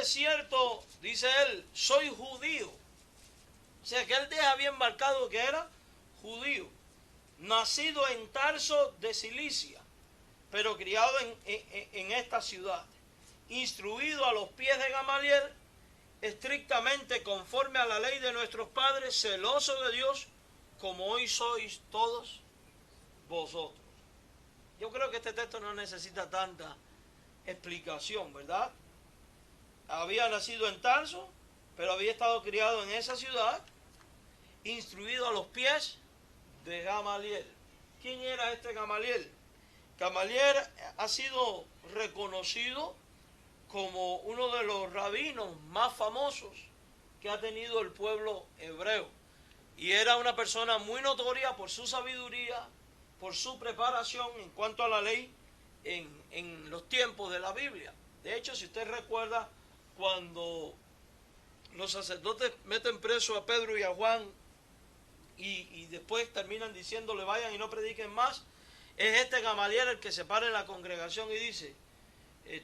de cierto, dice él, soy judío. O sea que él deja bien marcado que era judío, nacido en Tarso de Cilicia, pero criado en esta ciudad, instruido a los pies de Gamaliel, estrictamente conforme a la ley de nuestros padres, celoso de Dios, como hoy sois todos vosotros. Yo creo que este texto no necesita tanta explicación, ¿verdad? Había nacido en Tarso, pero había estado criado en esa ciudad, instruido a los pies de Gamaliel. ¿Quién era este Gamaliel? Gamaliel ha sido reconocido como uno de los rabinos más famosos que ha tenido el pueblo hebreo. Y era una persona muy notoria por su sabiduría, por su preparación en cuanto a la ley en los tiempos de la Biblia. De hecho, si usted recuerda, cuando los sacerdotes meten preso a Pedro y a Juan y después terminan diciéndole vayan y no prediquen más, es este Gamaliel el que se para en la congregación y dice,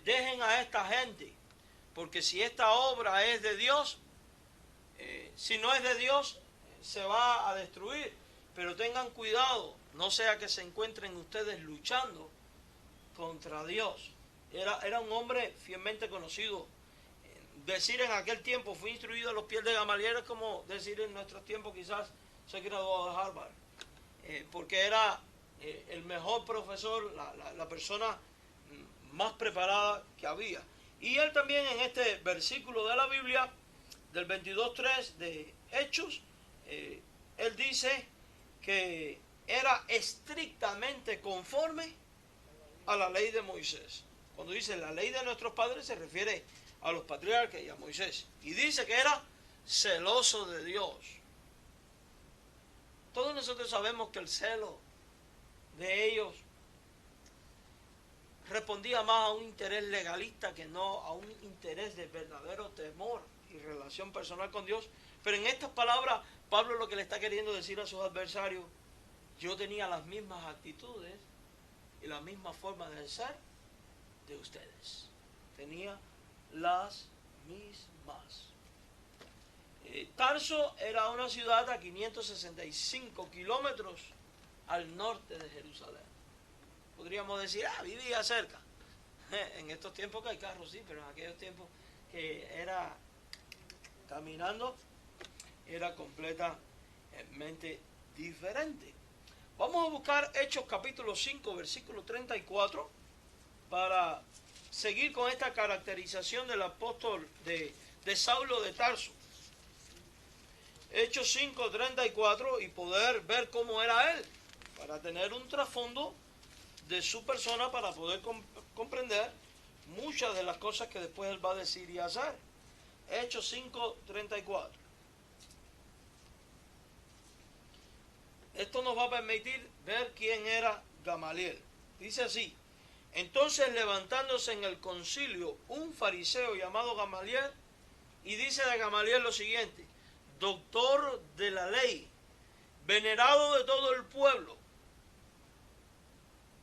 dejen a esta gente, porque si esta obra es de Dios, si no es de Dios, se va a destruir. Pero tengan cuidado, no sea que se encuentren ustedes luchando contra Dios. Era un hombre fielmente conocido. Decir en aquel tiempo fui instruido a los pies de Gamaliel es como decir en nuestros tiempos quizás soy graduado de Harvard, porque era el mejor profesor, la persona más preparada que había. Y él también en este versículo de la Biblia, del 22:3 de Hechos, él dice que era estrictamente conforme a la ley de Moisés. Cuando dice la ley de nuestros padres se refiere a los patriarcas y a Moisés. Y dice que era celoso de Dios. Todos nosotros sabemos que el celo de ellos respondía más a un interés legalista que no a un interés de verdadero temor y relación personal con Dios. Pero en estas palabras, Pablo lo que le está queriendo decir a sus adversarios, yo tenía las mismas actitudes y la misma forma de ser de ustedes. Tenía las mismas. Tarso era una ciudad a 565 kilómetros al norte de Jerusalén. Podríamos decir, vivía cerca. En estos tiempos que hay carros, sí, pero en aquellos tiempos que era caminando, era completamente diferente. Vamos a buscar Hechos capítulo 5, versículo 34, para seguir con esta caracterización del apóstol de Saulo de Tarso. Hechos 5, 34, y poder ver cómo era él, para tener un trasfondo de su persona, para poder comprender muchas de las cosas que después él va a decir y hacer. Hechos 5, 34. Esto nos va a permitir ver quién era Gamaliel. Dice así: entonces levantándose en el concilio un fariseo llamado Gamaliel, y dice de Gamaliel lo siguiente: doctor de la ley, venerado de todo el pueblo.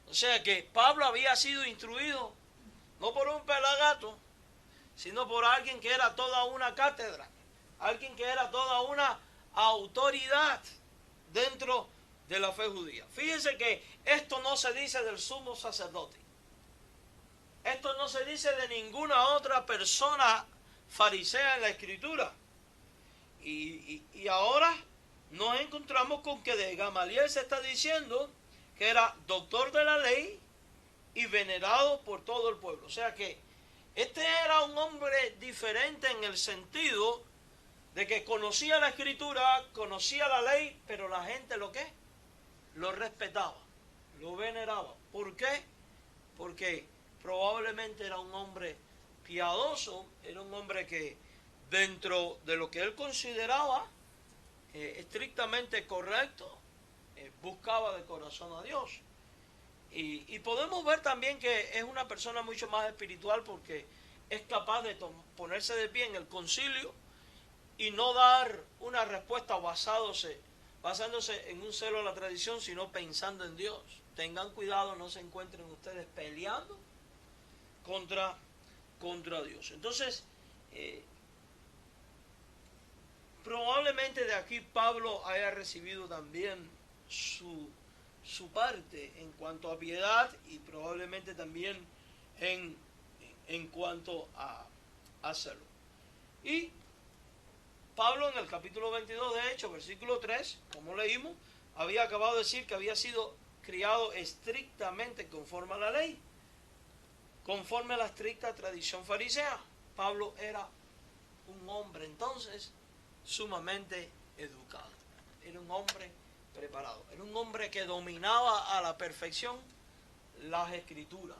O sea que Pablo había sido instruido no por un pelagato, sino por alguien que era toda una cátedra, alguien que era toda una autoridad dentro de la fe judía. Fíjense que esto no se dice del sumo sacerdote. Esto no se dice de ninguna otra persona farisea en la Escritura. Y ahora nos encontramos con que de Gamaliel se está diciendo que era doctor de la ley y venerado por todo el pueblo. O sea que este era un hombre diferente en el sentido de que conocía la Escritura, conocía la ley, pero la gente ¿lo qué? Lo respetaba, lo veneraba. ¿Por qué? Porque probablemente era un hombre piadoso, era un hombre que dentro de lo que él consideraba estrictamente correcto, buscaba de corazón a Dios. Y podemos ver también que es una persona mucho más espiritual, porque es capaz de ponerse de pie en el concilio y no dar una respuesta basándose en un celo a la tradición, sino pensando en Dios. Tengan cuidado, no se encuentren ustedes peleando contra Dios. Entonces, Probablemente de aquí Pablo haya recibido también su parte en cuanto a piedad y probablemente también en cuanto a hacerlo. Y Pablo en el capítulo 22 de Hechos, versículo 3, como leímos, había acabado de decir que había sido criado estrictamente conforme a la ley, conforme a la estricta tradición farisea. Pablo era un hombre entonces sumamente educado, era un hombre preparado, era un hombre que dominaba a la perfección las escrituras.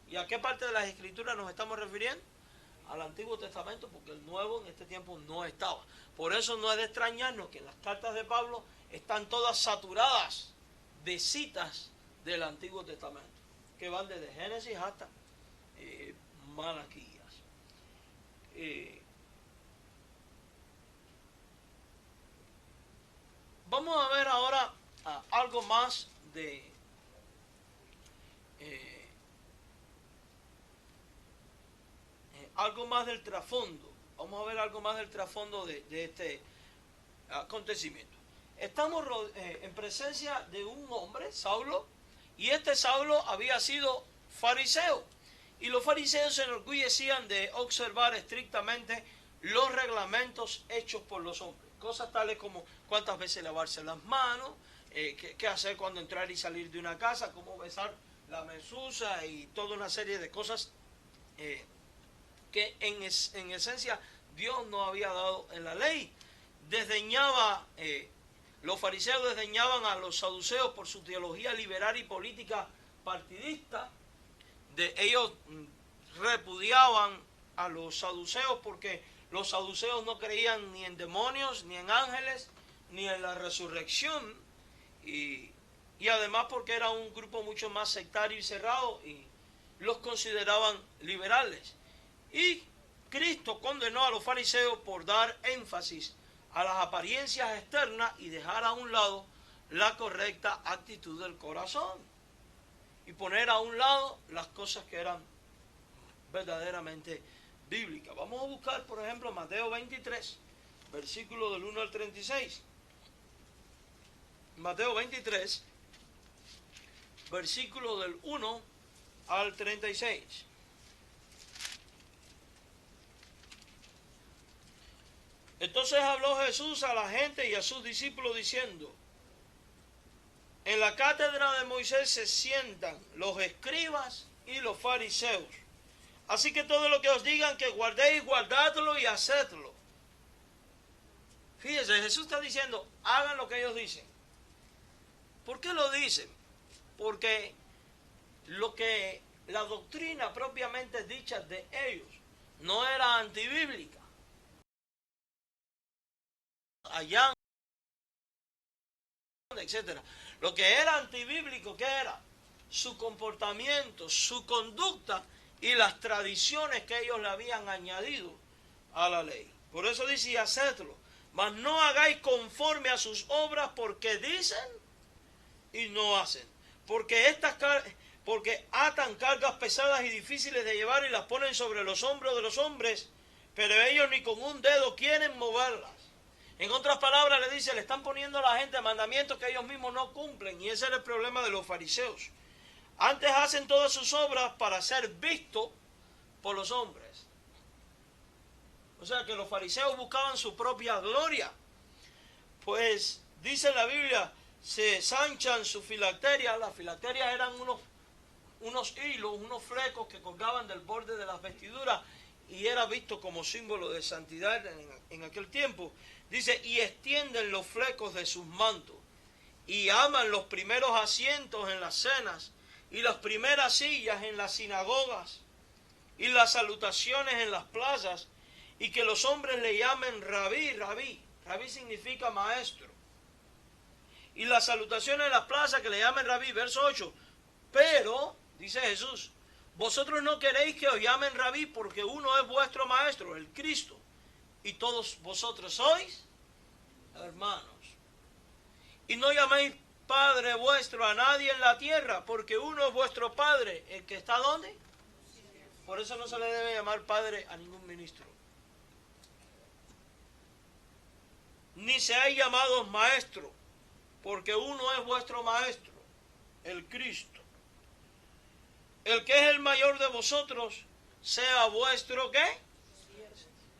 ¿Y a qué parte de las escrituras nos estamos refiriendo? Al Antiguo Testamento, porque el Nuevo en este tiempo no estaba. Por eso no es de extrañarnos que las cartas de Pablo están todas saturadas de citas del Antiguo Testamento, que van desde Génesis hasta Malaquías. Vamos a ver ahora algo más de algo más del trasfondo. Vamos a ver algo más del trasfondo de este acontecimiento. Estamos en presencia de un hombre, Saulo, y este Saulo había sido fariseo. Y los fariseos se enorgullecían de observar estrictamente los reglamentos hechos por los hombres. Cosas tales como cuántas veces lavarse las manos, qué hacer cuando entrar y salir de una casa, cómo besar la mezuzá y toda una serie de cosas que en esencia Dios no había dado en la ley. Los fariseos desdeñaban a los saduceos por su teología liberal y política partidista. Ellos repudiaban a los saduceos porque los saduceos no creían ni en demonios, ni en ángeles, ni en la resurrección, y además porque era un grupo mucho más sectario y cerrado, y los consideraban liberales. Y Cristo condenó a los fariseos por dar énfasis a las apariencias externas y dejar a un lado la correcta actitud del corazón, y poner a un lado las cosas que eran verdaderamente bíblicas. Vamos a buscar, por ejemplo, Mateo 23, versículo del 1 al 36. Mateo 23, versículo del 1 al 36. Entonces habló Jesús a la gente y a sus discípulos diciendo: en la cátedra de Moisés se sientan los escribas y los fariseos. Así que todo lo que os digan que guardéis, guardadlo y hacedlo. Fíjense, Jesús está diciendo, hagan lo que ellos dicen. ¿Por qué lo dicen? Porque la doctrina propiamente dicha de ellos no era antibíblica. Allá, etcétera. Lo que era antibíblico, ¿qué era? Su comportamiento, su conducta y las tradiciones que ellos le habían añadido a la ley. Por eso dice, y hacedlo, mas no hagáis conforme a sus obras, porque dicen y no hacen. Porque atan cargas pesadas y difíciles de llevar y las ponen sobre los hombros de los hombres, pero ellos ni con un dedo quieren moverlas. En otras palabras le dice, le están poniendo a la gente mandamientos que ellos mismos no cumplen, y ese era el problema de los fariseos. Antes hacen todas sus obras para ser vistos por los hombres. O sea que los fariseos buscaban su propia gloria. Pues dice la Biblia, se sanchan sus filacterias. Las filacterias eran unos hilos, unos flecos que colgaban del borde de las vestiduras, y era visto como símbolo de santidad en aquel tiempo. Dice, y extienden los flecos de sus mantos, y aman los primeros asientos en las cenas, y las primeras sillas en las sinagogas, y las salutaciones en las plazas, y que los hombres le llamen rabí, rabí. Rabí significa maestro. Y las salutaciones en las plazas que le llamen rabí, verso 8. Pero, dice Jesús, vosotros no queréis que os llamen rabí, porque uno es vuestro maestro, el Cristo, y todos vosotros sois hermanos. Y no llaméis Padre vuestro a nadie en la tierra, porque uno es vuestro Padre, el que está ¿dónde? Por eso no se le debe llamar Padre a ningún ministro, ni seáis llamados maestros, porque uno es vuestro maestro, el Cristo. El que es el mayor de vosotros, sea vuestro ¿qué?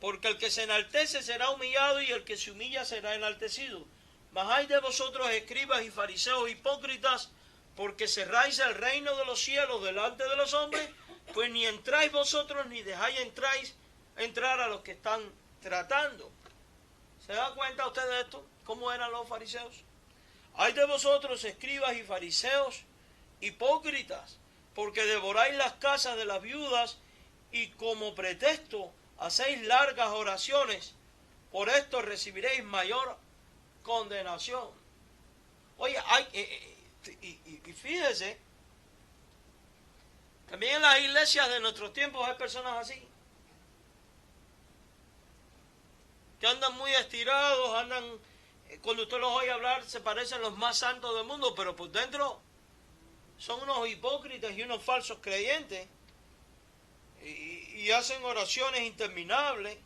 Porque el que se enaltece será humillado, y el que se humilla será enaltecido. Mas hay de vosotros, escribas y fariseos hipócritas, porque cerráis el reino de los cielos delante de los hombres, pues ni entráis vosotros, ni dejáis entrar a los que están tratando. ¿Se da cuenta usted de esto? ¿Cómo eran los fariseos? Hay de vosotros, escribas y fariseos hipócritas, porque devoráis las casas de las viudas, y como pretexto hacéis largas oraciones. Por esto recibiréis mayor condenación. Oye, y fíjese, también en las iglesias de nuestros tiempos hay personas así, que andan muy estirados, cuando usted los oye hablar, se parecen los más santos del mundo, pero por dentro son unos hipócritas y unos falsos creyentes, y hacen oraciones interminables.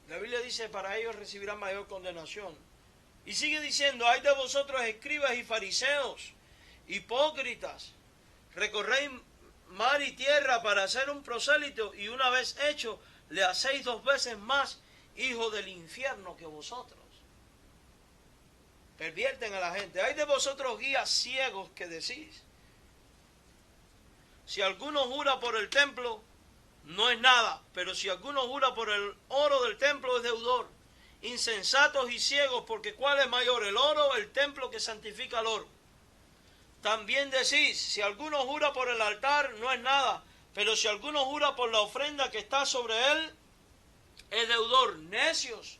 La Biblia dice, para ellos recibirán mayor condenación. Y sigue diciendo, hay de vosotros, escribas y fariseos hipócritas, recorréis mar y tierra para hacer un prosélito, y una vez hecho, le hacéis 2 veces más hijo del infierno que vosotros. Pervierten a la gente. Hay de vosotros, guías ciegos, que decís, si alguno jura por el templo, no es nada, pero si alguno jura por el oro del templo, es deudor. Insensatos y ciegos, porque ¿cuál es mayor, el oro o el templo que santifica el oro? También decís, si alguno jura por el altar, no es nada, pero si alguno jura por la ofrenda que está sobre él, es deudor. Necios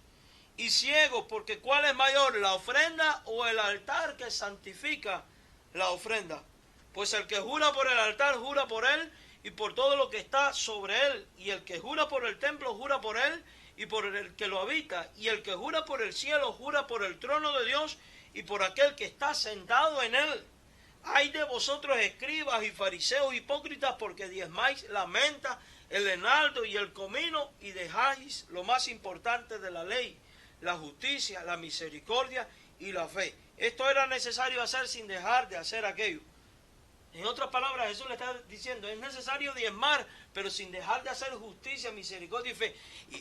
y ciegos, porque ¿cuál es mayor, la ofrenda o el altar que santifica la ofrenda? Pues el que jura por el altar, jura por él y por todo lo que está sobre él, y el que jura por el templo, jura por él y por el que lo habita, y el que jura por el cielo, jura por el trono de Dios y por aquel que está sentado en él. Ay de vosotros, escribas y fariseos hipócritas, porque diezmáis la menta, el enaldo y el comino, y dejáis lo más importante de la ley, la justicia, la misericordia y la fe. Esto era necesario hacer sin dejar de hacer aquello. En otras palabras, Jesús le está diciendo, es necesario diezmar, pero sin dejar de hacer justicia, misericordia y fe.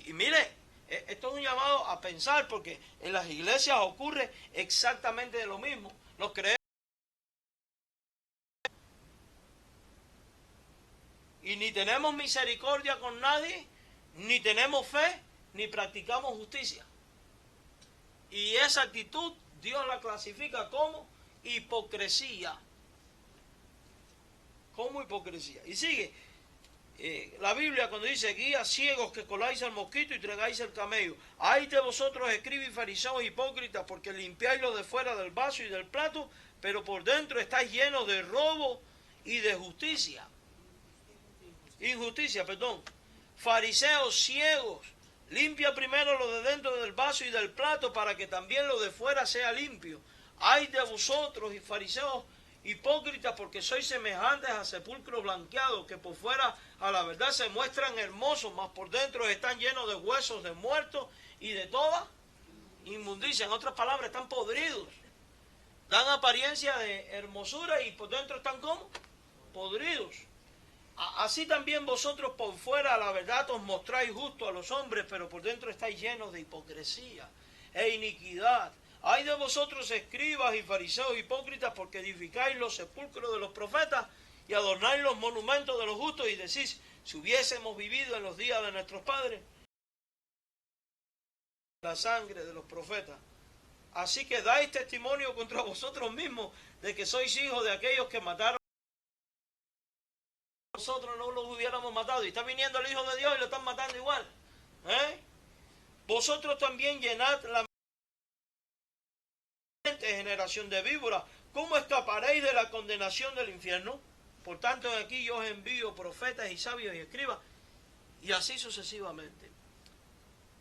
Y mire, esto es un llamado a pensar, porque en las iglesias ocurre exactamente lo mismo. Nos creemos y ni tenemos misericordia con nadie, ni tenemos fe, ni practicamos justicia. Y esa actitud Dios la clasifica como hipocresía. Como hipocresía. Y sigue la Biblia cuando dice, guías ciegos que coláis al mosquito y tragáis el camello. Ay de vosotros, escribas y fariseos hipócritas, porque limpiáis lo de fuera del vaso y del plato, pero por dentro estáis llenos de robo y de justicia. Injusticia, perdón. Fariseos ciegos, limpia primero lo de dentro del vaso y del plato, para que también lo de fuera sea limpio. Ay de vosotros, y fariseos hipócritas, porque sois semejantes a sepulcros blanqueados, que por fuera a la verdad se muestran hermosos, mas por dentro están llenos de huesos de muertos y de toda inmundicia. En otras palabras, están podridos. Dan apariencia de hermosura y por dentro están como podridos. Así también vosotros por fuera a la verdad os mostráis justo a los hombres, pero por dentro estáis llenos de hipocresía e iniquidad. Ay de vosotros, escribas y fariseos hipócritas, porque edificáis los sepulcros de los profetas y adornáis los monumentos de los justos, y decís, si hubiésemos vivido en los días de nuestros padres, la sangre de los profetas. Así que dais testimonio contra vosotros mismos de que sois hijos de aquellos que mataron. Nosotros no los hubiéramos matado, y está viniendo el Hijo de Dios y lo están matando igual. Vosotros también llenad la generación de víboras, ¿cómo escaparéis de la condenación del infierno? Por tanto, aquí yo os envío profetas y sabios y escribas, y así sucesivamente.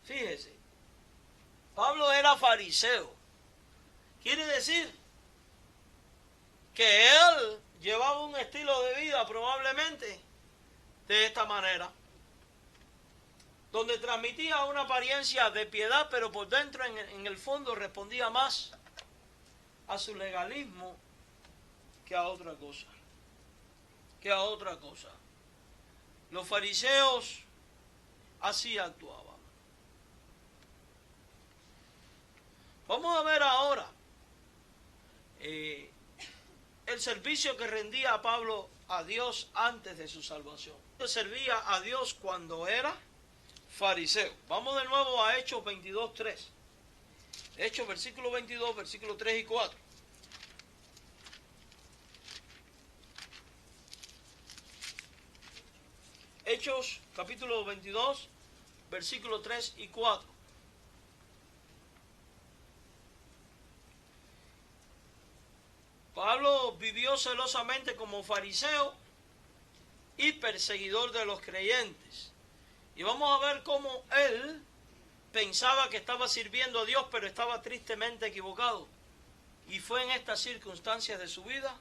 Fíjese, Pablo era fariseo. Quiere decir que él llevaba un estilo de vida probablemente de esta manera. donde transmitía una apariencia de piedad, pero por dentro, en el fondo, respondía más a su legalismo que a otra cosa. Los fariseos así actuaban. Vamos a ver ahora el servicio que rendía a Pablo a Dios antes de su salvación. Él servía a Dios cuando era fariseo. Vamos de nuevo a Hechos 22:3. Hechos versículo 22, versículo 3 y 4. Hechos capítulo 22, versículo 3 y 4. Pablo vivió celosamente como fariseo y perseguidor de los creyentes. Y vamos a ver cómo él pensaba que estaba sirviendo a Dios, pero estaba tristemente equivocado. Y fue en estas circunstancias de su vida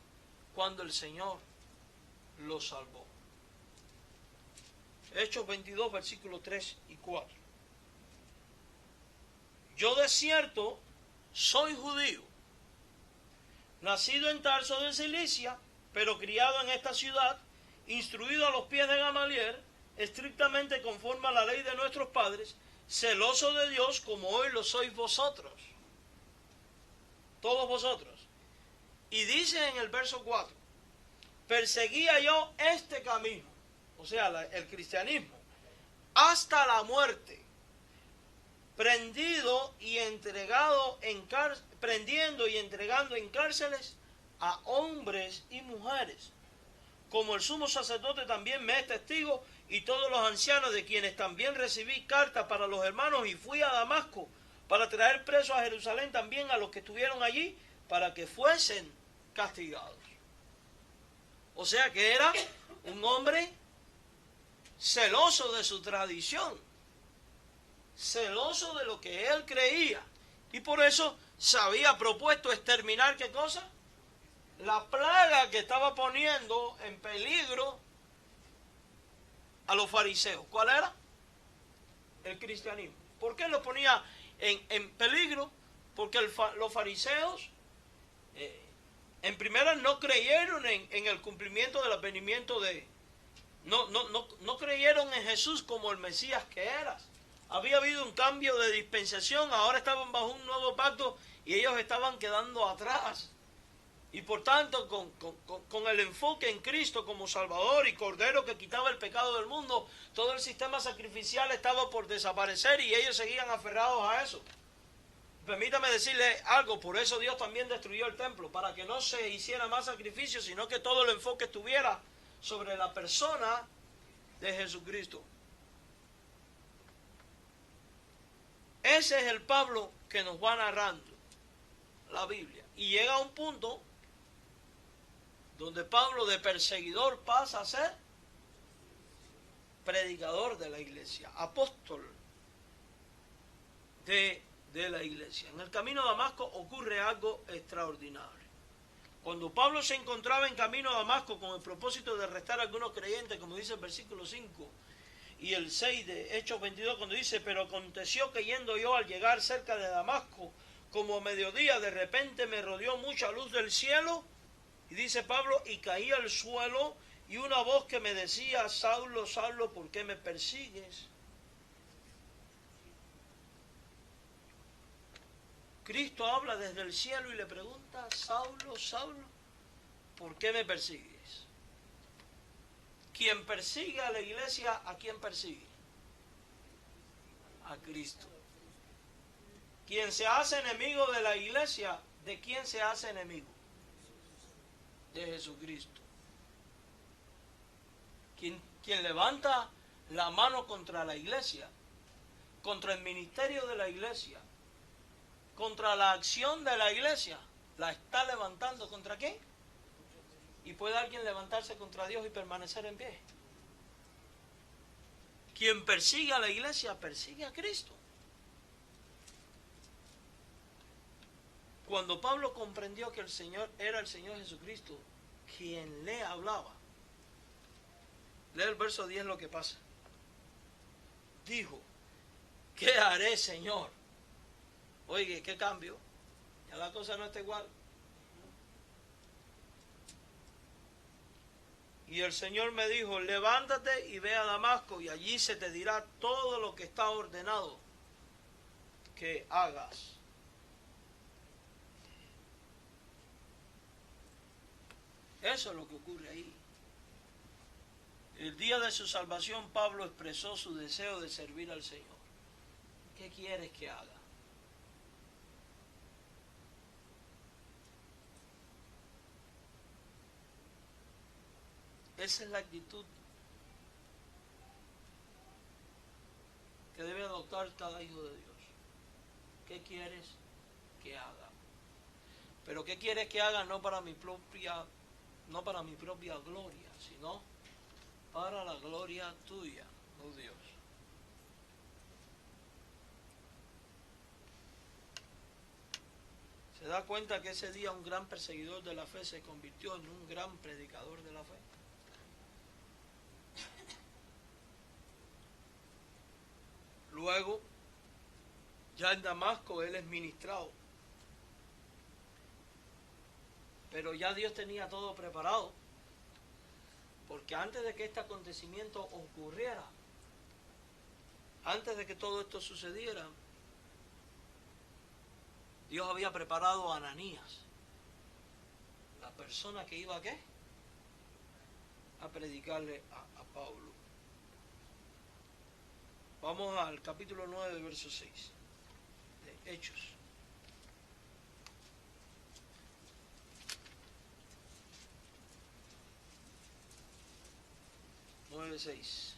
cuando el Señor lo salvó. Hechos 22, versículos 3 y 4. Yo de cierto soy judío, nacido en Tarso de Cilicia, pero criado en esta ciudad, instruido a los pies de Gamaliel, estrictamente conforme a la ley de nuestros padres, celoso de Dios como hoy lo sois vosotros. Todos vosotros. Y dice en el verso 4, perseguía yo este camino, o sea, el cristianismo, hasta la muerte, prendiendo y entregando en cárceles a hombres y mujeres, como el sumo sacerdote también me es testigo, y todos los ancianos, de quienes también recibí cartas para los hermanos, y fui a Damasco para traer presos a Jerusalén también a los que estuvieron allí, para que fuesen castigados. O sea que era un hombre celoso de su tradición, celoso de lo que él creía, y por eso se había propuesto exterminar, ¿qué cosa? La plaga que estaba poniendo en peligro a los fariseos. ¿Cuál era? El cristianismo. ¿Por qué lo ponía en peligro? Porque los fariseos en primera no creyeron en el cumplimiento del advenimiento de... No creyeron en Jesús como el Mesías que era. Había habido un cambio de dispensación, ahora estaban bajo un nuevo pacto y ellos estaban quedando atrás. Y por tanto, con el enfoque en Cristo como Salvador y Cordero que quitaba el pecado del mundo, todo el sistema sacrificial estaba por desaparecer y ellos seguían aferrados a eso. Permítame decirle algo, por eso Dios también destruyó el templo, para que no se hiciera más sacrificios, sino que todo el enfoque estuviera sobre la persona de Jesucristo. Ese es el Pablo que nos va narrando la Biblia. Y llega a un punto donde Pablo, de perseguidor, pasa a ser predicador de la iglesia, apóstol de la iglesia. En el camino a Damasco ocurre algo extraordinario. Cuando Pablo se encontraba en camino a Damasco con el propósito de arrestar a algunos creyentes, como dice el versículo 5 y el 6 de Hechos 22, cuando dice, pero aconteció que yendo yo al llegar cerca de Damasco, como a mediodía, de repente me rodeó mucha luz del cielo, y dice Pablo, y caí al suelo, y una voz que me decía, Saulo, Saulo, ¿por qué me persigues? Cristo habla desde el cielo y le pregunta, Saulo, Saulo, ¿por qué me persigues? Quien persigue a la iglesia, ¿a quién persigue? A Cristo. Quien se hace enemigo de la iglesia, ¿de quién se hace enemigo? De Jesucristo. Quien levanta la mano contra la iglesia, contra el ministerio de la iglesia, contra la acción de la iglesia, la está levantando ¿contra quién? ¿Y puede alguien levantarse contra Dios y permanecer en pie? Quien persigue a la iglesia, persigue a Cristo. Cuando Pablo comprendió que el Señor era el Señor Jesucristo, quien le hablaba, lee el verso 10 lo que pasa. dijo, ¿qué haré, Señor? Oye, ¿qué cambio? Ya la cosa no está igual. Y el Señor me dijo, levántate y ve a Damasco, y allí se te dirá todo lo que está ordenado que hagas. Eso es lo que ocurre ahí. El día de su salvación, Pablo expresó su deseo de servir al Señor. ¿Qué quieres que haga? Esa es la actitud que debe adoptar cada hijo de Dios. ¿Qué quieres que haga? Pero ¿qué quieres que haga? No para mi propia gloria, sino para la gloria tuya, oh Dios. ¿Se da cuenta que ese día un gran perseguidor de la fe se convirtió en un gran predicador de la fe? Luego, ya en Damasco él es ministrado. Pero ya Dios tenía todo preparado. Porque antes de que este acontecimiento ocurriera, antes de que todo esto sucediera, Dios había preparado a Ananías, la persona que iba ¿a qué? A predicarle a Pablo. Vamos al capítulo 9, verso 6, de Hechos. Nueve, 6.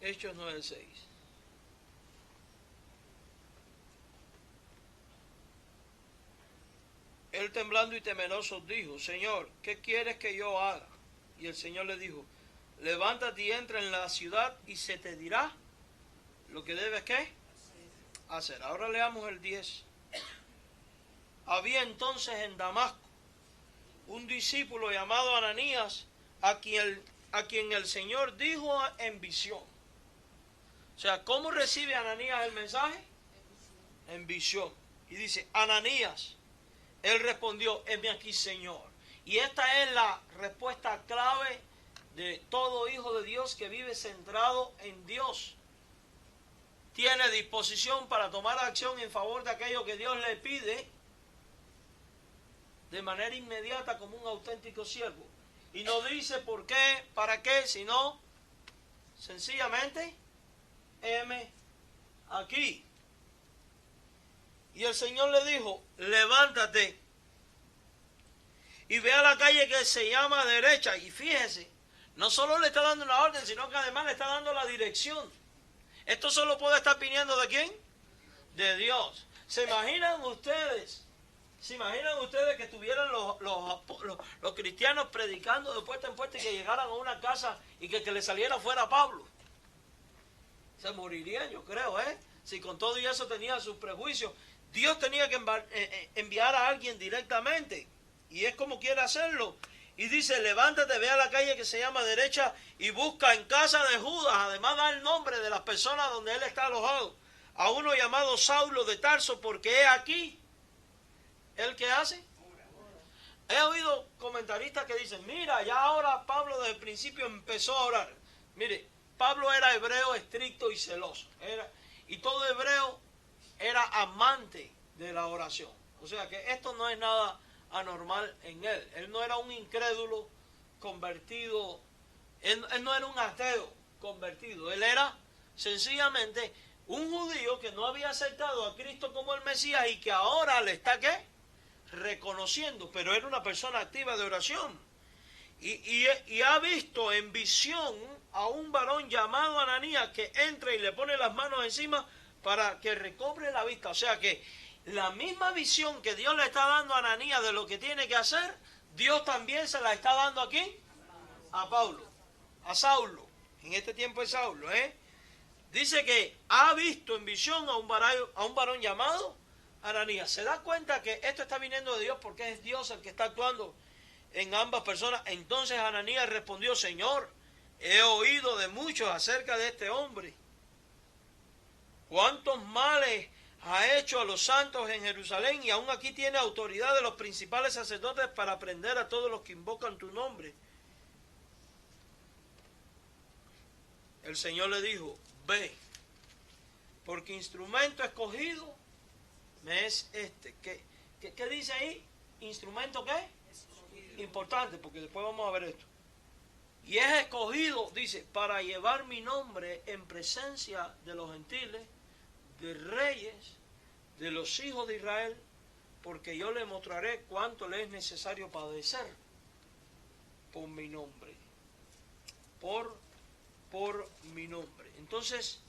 Hechos 9:6. Él temblando y temeroso dijo, Señor, ¿qué quieres que yo haga? Y el Señor le dijo, levántate y entra en la ciudad y se te dirá lo que debes ¿qué? Hacer. Ahora leamos el 10. Había entonces en Damasco un discípulo llamado Ananías, a quien el Señor dijo en visión. O sea, ¿cómo recibe Ananías el mensaje? En visión. Y dice, Ananías, él respondió, heme aquí, Señor. Y esta es la respuesta clave de todo hijo de Dios que vive centrado en Dios. Tiene disposición para tomar acción en favor de aquello que Dios le pide de manera inmediata como un auténtico siervo. Y no dice por qué, para qué, sino sencillamente, heme aquí. Y el Señor le dijo, levántate y ve a la calle que se llama derecha. Y fíjese, no solo le está dando una orden, sino que además le está dando la dirección. Esto solo puede estar viniendo ¿de quién? De Dios. ¿Se imaginan ustedes que estuvieran los cristianos predicando de puerta en puerta y que llegaran a una casa y que le saliera fuera Pablo? Se morirían, yo creo, si con todo y eso tenían sus prejuicios. Dios tenía que enviar a alguien directamente. Y es como quiere hacerlo. Y dice, levántate, ve a la calle que se llama derecha y busca en casa de Judas. Además da el nombre de las personas donde él está alojado. A uno llamado Saulo de Tarso, porque es aquí. ¿Él qué hace? He oído comentaristas que dicen, mira, ya ahora Pablo desde el principio empezó a orar. Mire, Pablo era hebreo estricto y celoso. Y todo hebreo era amante de la oración. O sea que esto no es nada anormal en él. Él no era un incrédulo convertido. Él no era un ateo convertido. Él era sencillamente un judío que no había aceptado a Cristo como el Mesías y que ahora le está ¿qué? Reconociendo. Pero era una persona activa de oración. Y ha visto en visión a un varón llamado Ananías que entra y le pone las manos encima para que recobre la vista. O sea que la misma visión que Dios le está dando a Ananías de lo que tiene que hacer, Dios también se la está dando aquí a Pablo, a Saulo. en este tiempo de Saulo, dice que ha visto en visión a un varón llamado Ananías. ¿Se da cuenta que esto está viniendo de Dios porque es Dios el que está actuando en ambas personas? Entonces Ananías respondió: Señor, he oído de muchos acerca de este hombre. ¿Cuántos males ha hecho a los santos en Jerusalén? Y aún aquí tiene autoridad de los principales sacerdotes para prender a todos los que invocan tu nombre. El Señor le dijo: ve, porque instrumento escogido me es este. ¿Qué dice ahí? ¿Instrumento qué? Escogido. Importante, porque después vamos a ver esto. Y es escogido, dice, para llevar mi nombre en presencia de los gentiles, de reyes, de los hijos de Israel, porque yo le mostraré cuánto le es necesario padecer por mi nombre. Por mi nombre. Entonces,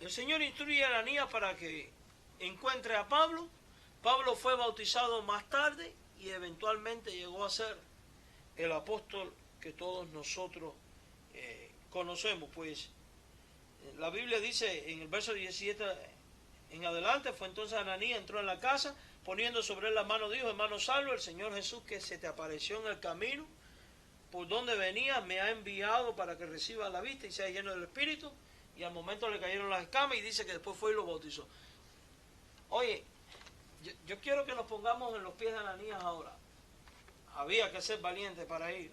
el Señor instruye a Ananías para que encuentre a Pablo. Pablo fue bautizado más tarde y eventualmente llegó a ser el apóstol que todos nosotros conocemos. Pues la Biblia dice en el verso 17 en adelante: fue entonces Ananías, entró en la casa, poniendo sobre él la mano, dijo: hermano Saulo, el Señor Jesús que se te apareció en el camino por donde venía me ha enviado para que reciba la vista y sea lleno del Espíritu. Y al momento le cayeron las escamas, y dice que después fue y lo bautizó. Oye, yo quiero que nos pongamos en los pies de Ananías ahora. Había que ser valiente para ir.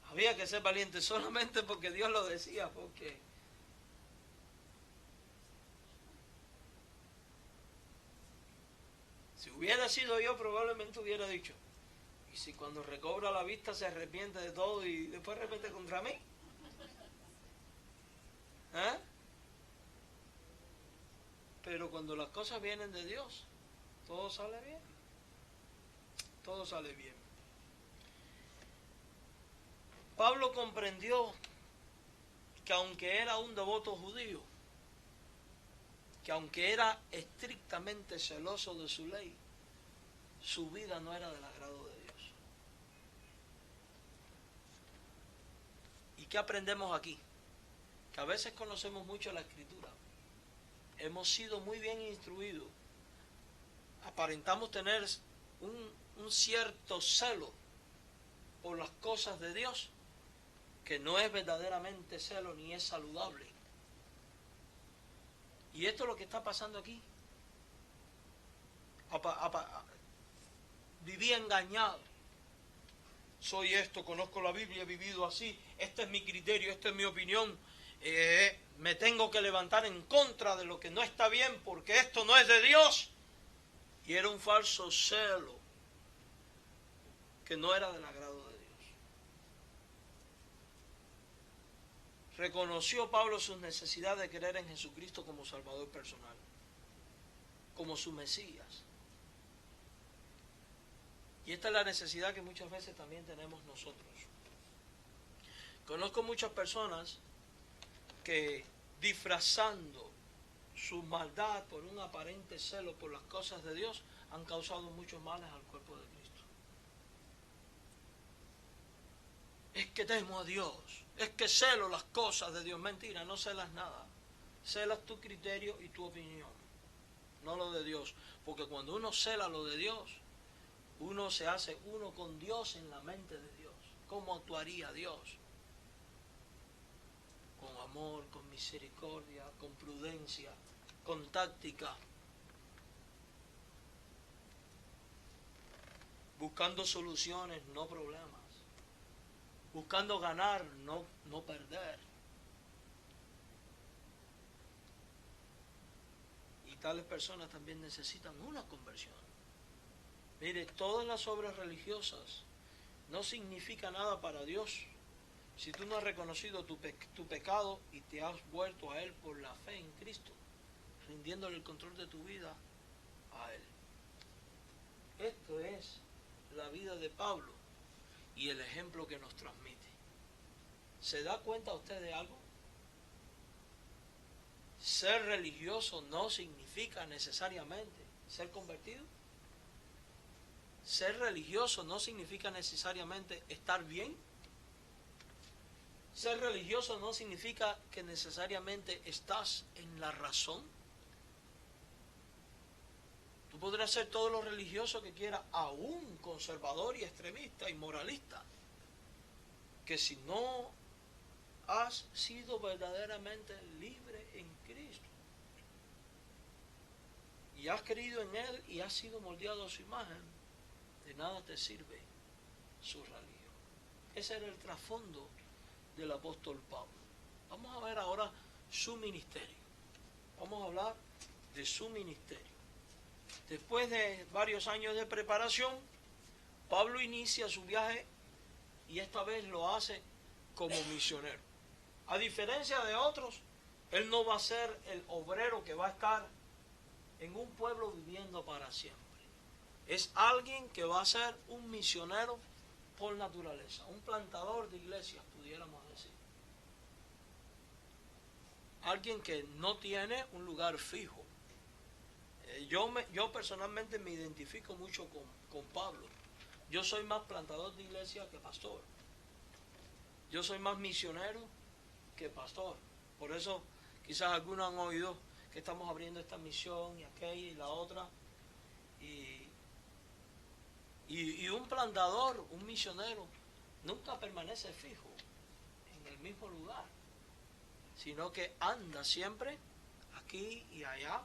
Había que ser valiente solamente porque Dios lo decía, porque si hubiera sido yo, probablemente hubiera dicho: y si cuando recobra la vista se arrepiente de todo y después arrepiente contra mí. Pero cuando las cosas vienen de Dios, todo sale bien. Todo sale bien. Pablo comprendió que aunque era un devoto judío, que aunque era estrictamente celoso de su ley, su vida no era del agrado de Dios. ¿Y qué aprendemos aquí? Que a veces conocemos mucho la Escritura, hemos sido muy bien instruidos, aparentamos tener un cierto celo por las cosas de Dios, que no es verdaderamente celo ni es saludable. Y esto es lo que está pasando aquí. Viví engañado. Soy esto, conozco la Biblia, he vivido así, este es mi criterio, esta es mi opinión. Me tengo que levantar en contra de lo que no está bien porque esto no es de Dios. Y era un falso celo que no era del agrado de Dios. Reconoció Pablo su necesidad de creer en Jesucristo como Salvador personal, como su Mesías. Y esta es la necesidad que muchas veces también tenemos nosotros. Conozco muchas personas que, disfrazando su maldad por un aparente celo por las cosas de Dios, han causado muchos males al cuerpo de Cristo. Es que temo a Dios, es que celo las cosas de Dios. Mentira, no celas nada. Celas tu criterio y tu opinión, no lo de Dios. Porque cuando uno cela lo de Dios, uno se hace uno con Dios en la mente de Dios. ¿Cómo actuaría Dios? Con amor, con misericordia, con prudencia, con táctica. Buscando soluciones, no problemas. Buscando ganar, no perder. Y tales personas también necesitan una conversión. Mire, todas las obras religiosas no significan nada para Dios si tú no has reconocido tu pecado y te has vuelto a Él por la fe en Cristo, rindiéndole el control de tu vida a Él. Esto es la vida de Pablo y el ejemplo que nos transmite. ¿Se da cuenta usted de algo? Ser religioso no significa necesariamente ser convertido. ser religioso no significa necesariamente estar bien. Ser religioso no significa que necesariamente estás en la razón. Tú podrás ser todo lo religioso que quieras, aún conservador y extremista y moralista, que si no has sido verdaderamente libre en Cristo y has creído en Él y has sido moldeado a su imagen, de nada te sirve su religión. Ese era el trasfondo del apóstol Pablo. Vamos a ver ahora su ministerio. Vamos a hablar de su ministerio. Después de varios años de preparación, Pablo inicia su viaje y esta vez lo hace como misionero. A diferencia de otros, él no va a ser el obrero que va a estar en un pueblo viviendo para siempre. Es alguien que va a ser un misionero por naturaleza, un plantador de iglesias, pudiéramos decir. Alguien que no tiene un lugar fijo. Yo personalmente me identifico mucho con Pablo. Yo soy más plantador de iglesia que pastor. Yo soy más misionero que pastor. Por eso quizás algunos han oído que estamos abriendo esta misión y aquella y la otra. Y un plantador, un misionero, nunca permanece fijo en el mismo lugar, sino que anda siempre aquí y allá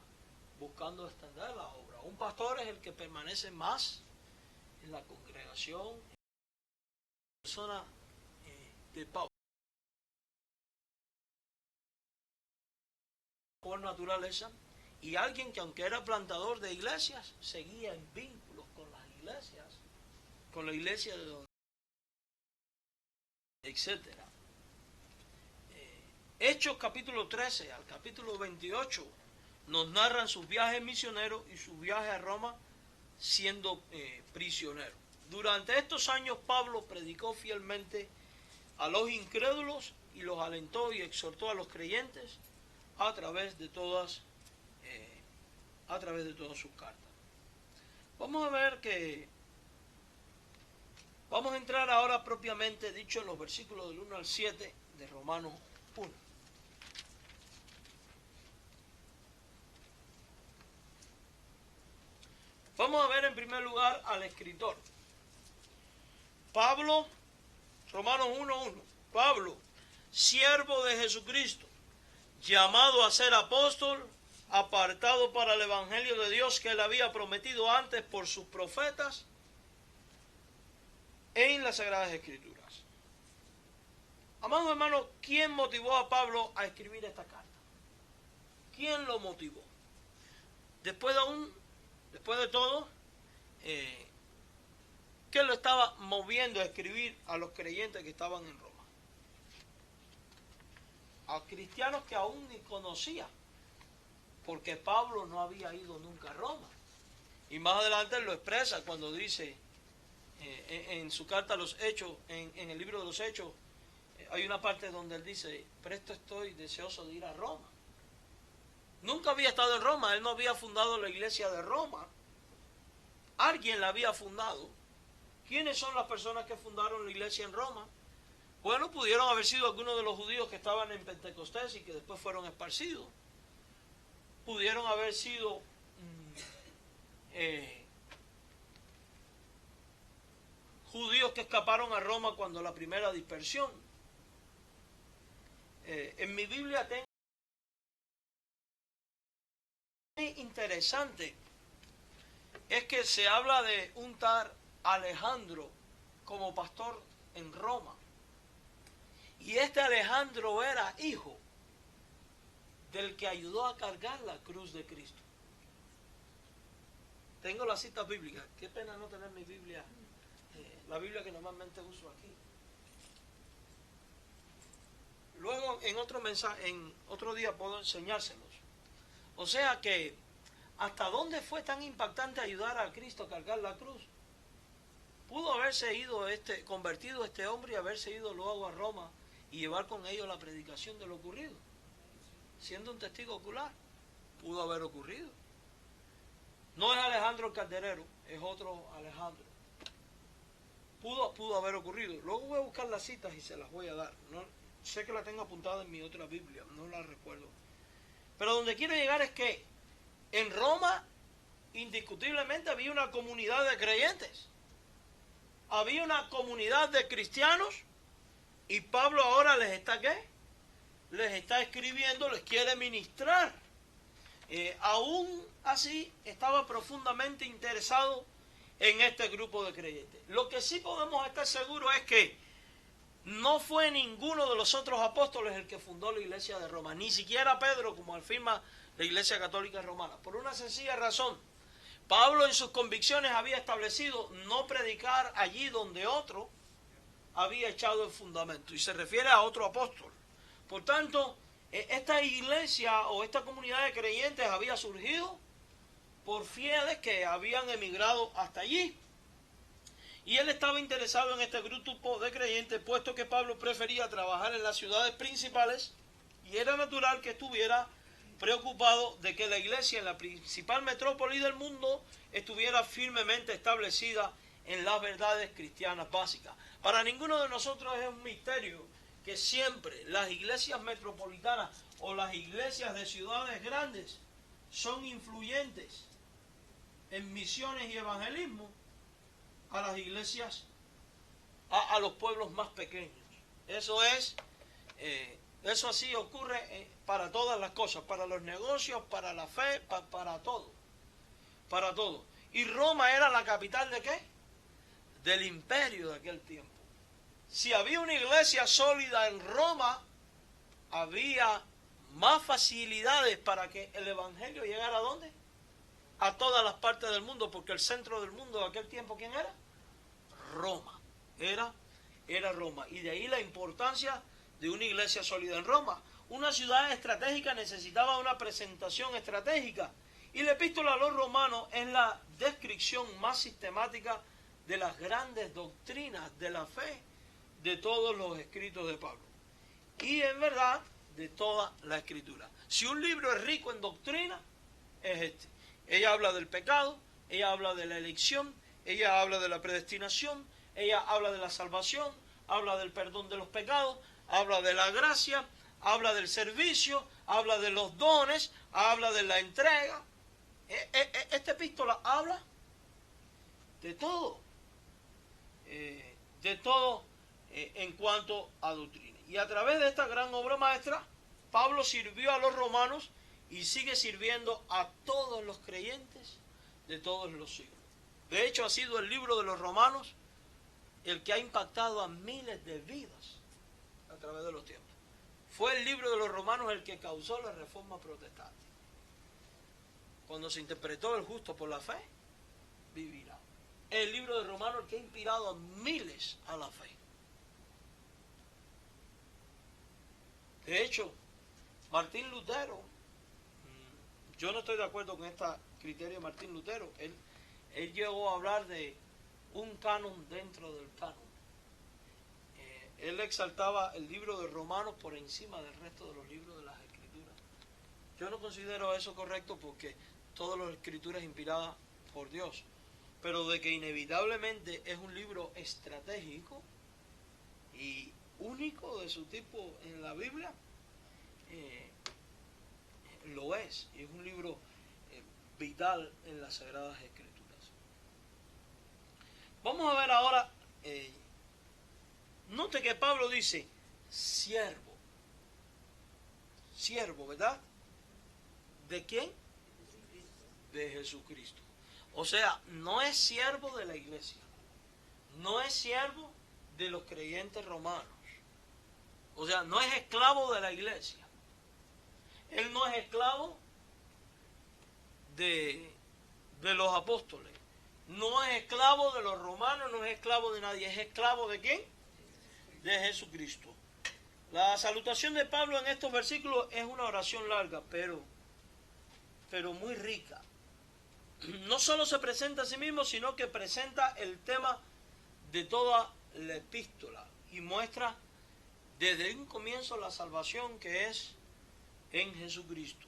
buscando extender la obra. Un pastor es el que permanece más en la congregación, en la persona de Pablo. Por naturaleza, y alguien que aunque era plantador de iglesias, seguía en vínculos con las iglesias, con la iglesia de donde, etcétera. Hechos capítulo 13 al capítulo 28 nos narran sus viajes misioneros y su viaje a Roma siendo prisionero. Durante estos años Pablo predicó fielmente a los incrédulos y los alentó y exhortó a los creyentes a través de todas sus cartas. Vamos a ver que vamos a entrar ahora propiamente dicho en los versículos del 1 al 7 de Romanos 1. Vamos a ver en primer lugar al escritor. Pablo, Romanos 1:1. Pablo, siervo de Jesucristo, llamado a ser apóstol, apartado para el evangelio de Dios que él había prometido antes por sus profetas en las Sagradas Escrituras. Amados hermanos, ¿quién motivó a Pablo a escribir esta carta? ¿Quién lo motivó? Después de todo, ¿qué lo estaba moviendo a escribir a los creyentes que estaban en Roma? A cristianos que aún ni conocía, porque Pablo no había ido nunca a Roma. Y más adelante él lo expresa cuando dice en su carta a los Hechos, en el libro de los Hechos, hay una parte donde él dice, presto estoy deseoso de ir a Roma. Nunca había estado en Roma, él no había fundado la iglesia de Roma. Alguien la había fundado. ¿Quiénes son las personas que fundaron la iglesia en Roma? Bueno, pudieron haber sido algunos de los judíos que estaban en Pentecostés y que después fueron esparcidos. Pudieron haber sido judíos que escaparon a Roma cuando la primera dispersión. En mi Biblia tengo interesante es que se habla de un tal Alejandro como pastor en Roma. Y este Alejandro era hijo del que ayudó a cargar la cruz de Cristo. Tengo las citas bíblicas. Qué pena no tener mi Biblia, la Biblia que normalmente uso aquí. Luego en otro mensaje, en otro día puedo enseñárselos. O sea que, ¿hasta dónde fue tan impactante ayudar a Cristo a cargar la cruz? Pudo haberse ido convertido este hombre y haberse ido luego a Roma y llevar con ellos la predicación de lo ocurrido. Siendo un testigo ocular, pudo haber ocurrido. No es Alejandro el Calderero, es otro Alejandro. pudo haber ocurrido. Luego voy a buscar las citas y se las voy a dar. No, sé que la tengo apuntada en mi otra Biblia, no la recuerdo. Pero donde quiero llegar es que en Roma indiscutiblemente había una comunidad de creyentes. Había una comunidad de cristianos y Pablo ahora les está ¿qué? Les está escribiendo, les quiere ministrar. Aún así estaba profundamente interesado en este grupo de creyentes. Lo que sí podemos estar seguros es que no fue ninguno de los otros apóstoles el que fundó la iglesia de Roma, ni siquiera Pedro, como afirma la iglesia católica romana, por una sencilla razón. Pablo en sus convicciones había establecido no predicar allí donde otro había echado el fundamento, y se refiere a otro apóstol. Por tanto, esta iglesia o esta comunidad de creyentes había surgido por fieles que habían emigrado hasta allí. Y él estaba interesado en este grupo de creyentes, puesto que Pablo prefería trabajar en las ciudades principales y era natural que estuviera preocupado de que la iglesia en la principal metrópoli del mundo estuviera firmemente establecida en las verdades cristianas básicas. Para ninguno de nosotros es un misterio que siempre las iglesias metropolitanas o las iglesias de ciudades grandes son influyentes en misiones y evangelismo a las iglesias, a los pueblos más pequeños. Eso así ocurre para todas las cosas, para los negocios, para la fe, para todo. Para todo. Y Roma era la capital ¿de qué? Del imperio de aquel tiempo. Si había una iglesia sólida en Roma, había más facilidades para que el evangelio llegara ¿a dónde? A todas las partes del mundo, porque el centro del mundo de aquel tiempo, ¿quién era? Roma. Era Roma. Y de ahí la importancia de una iglesia sólida en Roma. Una ciudad estratégica necesitaba una presentación estratégica. Y la epístola a los romanos es la descripción más sistemática de las grandes doctrinas de la fe de todos los escritos de Pablo. Y en verdad, de toda la escritura. Si un libro es rico en doctrina, es este. Ella habla del pecado, ella habla de la elección, ella habla de la predestinación, ella habla de la salvación, habla del perdón de los pecados, habla de la gracia, habla del servicio, habla de los dones, habla de la entrega. Esta epístola habla de todo, en cuanto a doctrina. Y a través de esta gran obra maestra, Pablo sirvió a los romanos y sigue sirviendo a todos los creyentes de todos los siglos. De hecho, ha sido el libro de los Romanos el que ha impactado a miles de vidas a través de los tiempos. Fue el libro de los Romanos el que causó la reforma protestante. Cuando se interpretó el justo por la fe, vivirá. El libro de Romanos el que ha inspirado a miles a la fe. De hecho, Martín Lutero, yo no estoy de acuerdo con este criterio de Martín Lutero. Él llegó a hablar de un canon dentro del canon. Él exaltaba el libro de Romanos por encima del resto de los libros de las Escrituras. Yo no considero eso correcto porque todas las Escrituras inspiradas por Dios. Pero de que inevitablemente es un libro estratégico y único de su tipo en la Biblia, lo es. Y es un libro vital en las Sagradas Escrituras. Vamos a ver ahora, note que Pablo dice, siervo, ¿verdad? ¿De quién? De Jesucristo. O sea, no es siervo de la iglesia, no es siervo de los creyentes romanos, o sea, no es esclavo de la iglesia, él no es esclavo de los apóstoles, no es esclavo de los romanos, no es esclavo de nadie, es esclavo ¿de quién? De Jesucristo. La salutación de Pablo en estos versículos es una oración larga, pero muy rica. No solo se presenta a sí mismo, sino que presenta el tema de toda la epístola y muestra desde un comienzo la salvación que es en Jesucristo.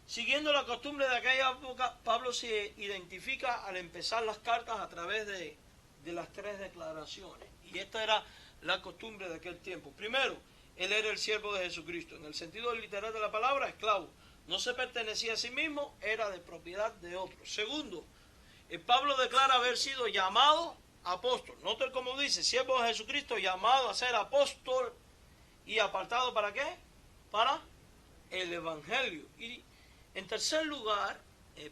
Siguiendo la costumbre de aquella época, Pablo se identifica al empezar las cartas a través de de las tres declaraciones. Y esta era la costumbre de aquel tiempo. Primero, él era el siervo de Jesucristo. En el sentido literal de la palabra, esclavo. No se pertenecía a sí mismo, era de propiedad de otro. Segundo, Pablo declara haber sido llamado apóstol. Noten cómo dice, siervo de Jesucristo, llamado a ser apóstol y apartado ¿para qué? Para el evangelio. Y en tercer lugar,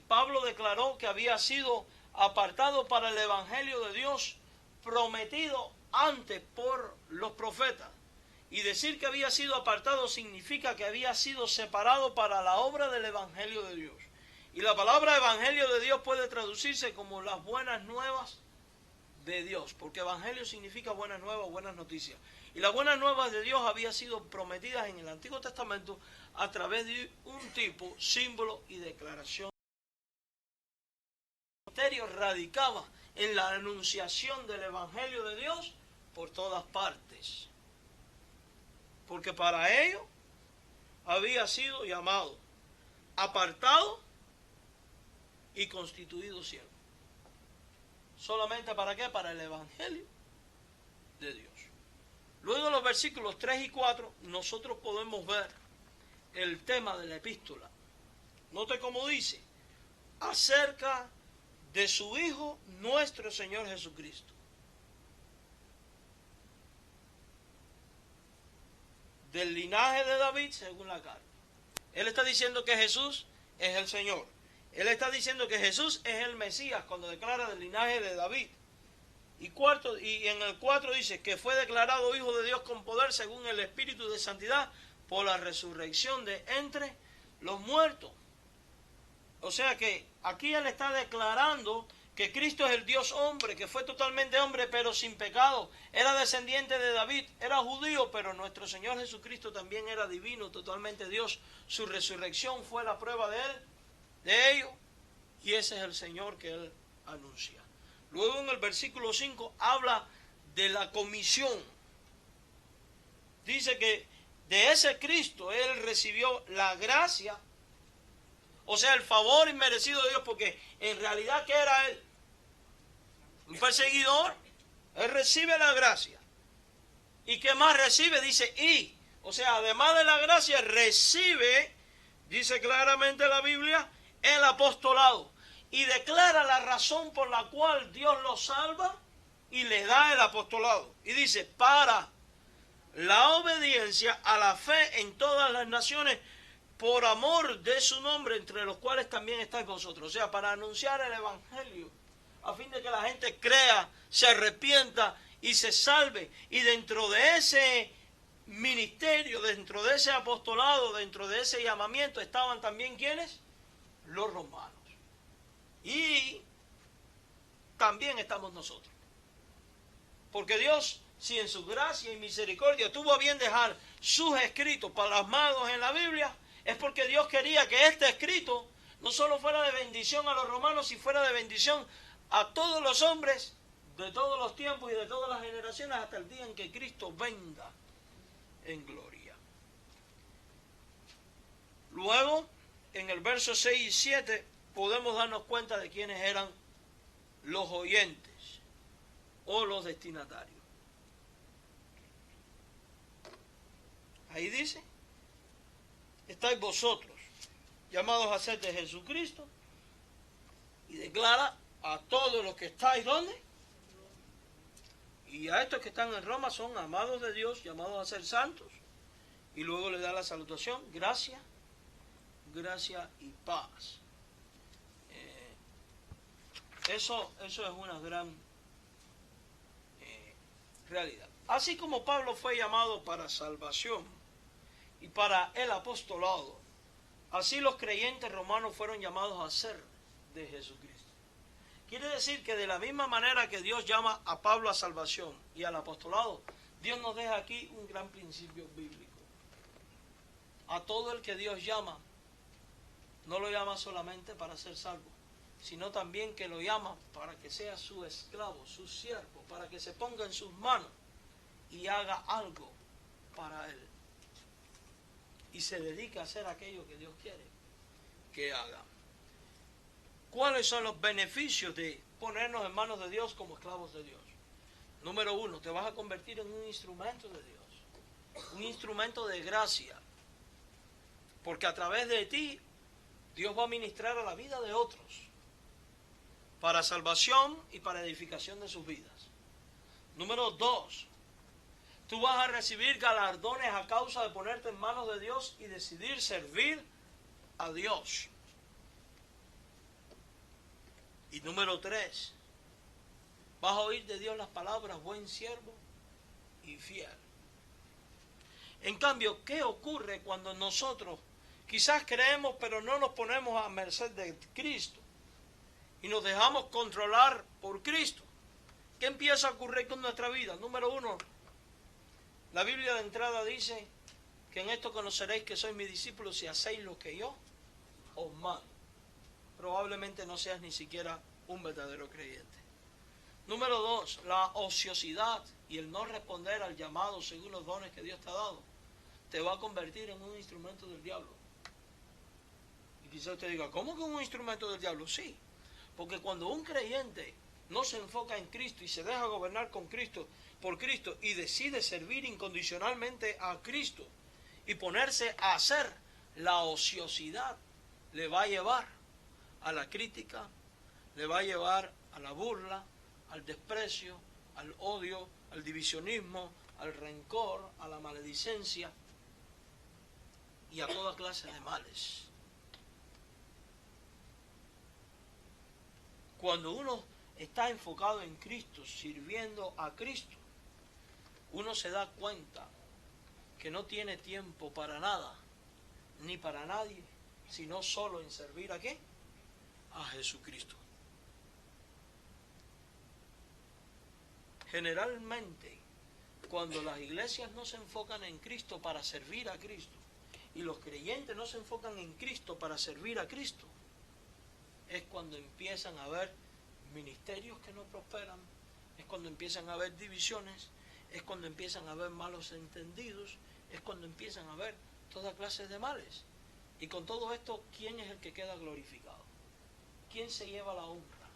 Pablo declaró que había sido apartado para el evangelio de Dios prometido antes por los profetas. Y decir que había sido apartado significa que había sido separado para la obra del evangelio de Dios. Y la palabra evangelio de Dios puede traducirse como las buenas nuevas de Dios, porque evangelio significa buenas nuevas, buenas noticias. Y las buenas nuevas de Dios habían sido prometidas en el Antiguo Testamento a través de un tipo, símbolo y declaración. El ministerio radicaba en la anunciación del evangelio de Dios por todas partes, porque para ello había sido llamado, apartado y constituido siervo. ¿Solamente para qué? Para el evangelio de Dios. Luego en los versículos 3 y 4 nosotros podemos ver el tema de la epístola. Note cómo dice, acerca de su Hijo nuestro Señor Jesucristo, del linaje de David según la carne. Él está diciendo que Jesús es el Señor. Él está diciendo que Jesús es el Mesías cuando declara del linaje de David. Y en el 4 dice que fue declarado Hijo de Dios con poder según el Espíritu de Santidad por la resurrección de entre los muertos. O sea que aquí él está declarando que Cristo es el Dios hombre, que fue totalmente hombre pero sin pecado. Era descendiente de David, era judío, pero nuestro Señor Jesucristo también era divino, totalmente Dios. Su resurrección fue la prueba de ello, y ese es el Señor que él anuncia. Luego en el versículo 5 habla de la comisión. Dice que de ese Cristo él recibió la gracia, o sea, el favor inmerecido de Dios, porque en realidad ¿qué era él? Un perseguidor. Él recibe la gracia. ¿Y qué más recibe? Dice y. O sea, además de la gracia, recibe, dice claramente la Biblia, el apostolado. Y declara la razón por la cual Dios lo salva y le da el apostolado. Y dice, para la obediencia a la fe en todas las naciones, por amor de su nombre, entre los cuales también estáis vosotros. O sea, para anunciar el evangelio, a fin de que la gente crea, se arrepienta y se salve. Y dentro de ese ministerio, dentro de ese apostolado, dentro de ese llamamiento, estaban también ¿quiénes? Los romanos. Y también estamos nosotros. Porque Dios, si en su gracia y misericordia tuvo a bien dejar sus escritos plasmados en la Biblia, es porque Dios quería que este escrito no solo fuera de bendición a los romanos, sino fuera de bendición a todos los hombres de todos los tiempos y de todas las generaciones hasta el día en que Cristo venga en gloria. Luego, en el verso 6 y 7, podemos darnos cuenta de quiénes eran los oyentes o los destinatarios. Ahí dice, estáis vosotros llamados a ser de Jesucristo, y declara a todos los que estáis, ¿dónde? Y a estos que están en Roma son amados de Dios, llamados a ser santos, y luego le da la salutación, gracia, gracia y paz. Eso es una gran realidad. Así como Pablo fue llamado para salvación y para el apostolado, así los creyentes romanos fueron llamados a ser de Jesucristo. Quiere decir que de la misma manera que Dios llama a Pablo a salvación y al apostolado, Dios nos deja aquí un gran principio bíblico. A todo el que Dios llama, no lo llama solamente para ser salvo, sino también que lo llama para que sea su esclavo, su siervo, para que se ponga en sus manos y haga algo para él. Y se dedica a hacer aquello que Dios quiere que haga. ¿Cuáles son los beneficios de ponernos en manos de Dios como esclavos de Dios? Número 1, te vas a convertir en un instrumento de Dios, un instrumento de gracia, porque a través de ti Dios va a ministrar a la vida de otros para salvación y para edificación de sus vidas. Número 2, tú vas a recibir galardones a causa de ponerte en manos de Dios y decidir servir a Dios. Y número 3, vas a oír de Dios las palabras buen siervo y fiel. En cambio, ¿qué ocurre cuando nosotros quizás creemos pero no nos ponemos a merced de Cristo y nos dejamos controlar por Cristo? ¿Qué empieza a ocurrir con nuestra vida? Número 1, la Biblia de entrada dice que en esto conoceréis que sois mis discípulos si hacéis lo que yo os mando. Probablemente no seas ni siquiera un verdadero creyente. Número 2, la ociosidad y el no responder al llamado según los dones que Dios te ha dado te va a convertir en un instrumento del diablo. Y quizá usted diga, ¿cómo que un instrumento del diablo? Sí, porque cuando un creyente no se enfoca en Cristo y se deja gobernar con Cristo, por Cristo, y decide servir incondicionalmente a Cristo y ponerse a hacer, la ociosidad le va a llevar a la crítica, le va a llevar a la burla, al desprecio, al odio, al divisionismo, al rencor, a la maledicencia y a toda clase de males. Cuando uno está enfocado en Cristo, sirviendo a Cristo, uno se da cuenta que no tiene tiempo para nada, ni para nadie, sino solo en servir ¿a qué? A Jesucristo. Generalmente, cuando las iglesias no se enfocan en Cristo para servir a Cristo, y los creyentes no se enfocan en Cristo para servir a Cristo, es cuando empiezan a haber ministerios que no prosperan, es cuando empiezan a haber divisiones, es cuando empiezan a haber malos entendidos, es cuando empiezan a haber toda clase de males. Y con todo esto, ¿quién es el que queda glorificado? ¿Quién se lleva la honra?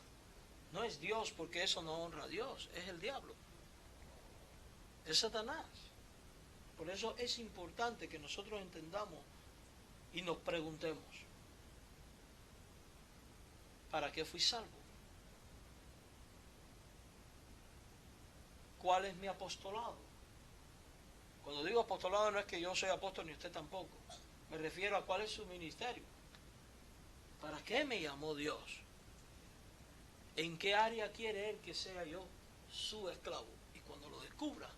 No es Dios, porque eso no honra a Dios, es el diablo, es Satanás. Por eso es importante que nosotros entendamos y nos preguntemos, ¿para qué fui salvo? ¿Cuál es mi apostolado? Cuando digo apostolado no es que yo soy apóstol ni usted tampoco. Me refiero a cuál es su ministerio. ¿Para qué me llamó Dios? ¿En qué área quiere Él que sea yo su esclavo? Y cuando lo descubra,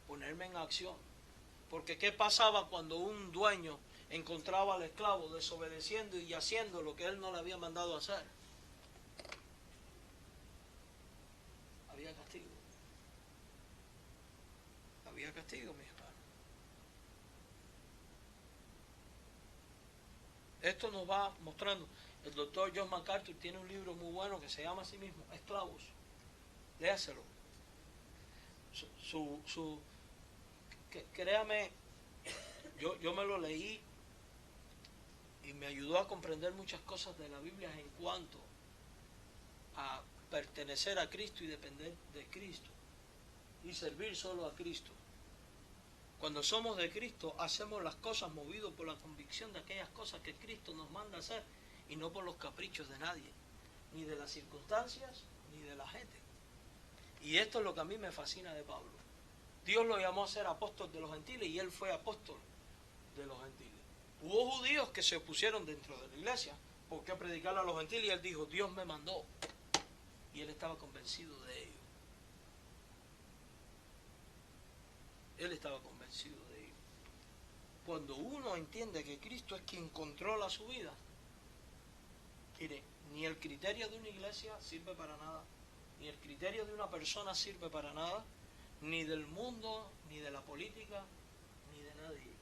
ponerme en acción. Porque ¿qué pasaba cuando un dueño encontraba al esclavo desobedeciendo y haciendo lo que él no le había mandado a hacer? Había castigo. Había castigo, mis hermanos. Esto nos va mostrando. El doctor John MacArthur tiene un libro muy bueno que se llama a sí mismo Esclavos. Léaselo. Créame, yo me lo leí y me ayudó a comprender muchas cosas de la Biblia en cuanto a pertenecer a Cristo y depender de Cristo y servir solo a Cristo. Cuando somos de Cristo, hacemos las cosas movidos por la convicción de aquellas cosas que Cristo nos manda hacer y no por los caprichos de nadie, ni de las circunstancias, ni de la gente. Y esto es lo que a mí me fascina de Pablo. Dios lo llamó a ser apóstol de los gentiles y él fue apóstol de los gentiles. Hubo judíos que se opusieron dentro de la iglesia por qué predicarle a los gentiles y él dijo, Dios me mandó. Y él estaba convencido de ello. Él estaba convencido de ello. Cuando uno entiende que Cristo es quien controla su vida, mire, ni el criterio de una iglesia sirve para nada, ni el criterio de una persona sirve para nada, ni del mundo, ni de la política, ni de nadie.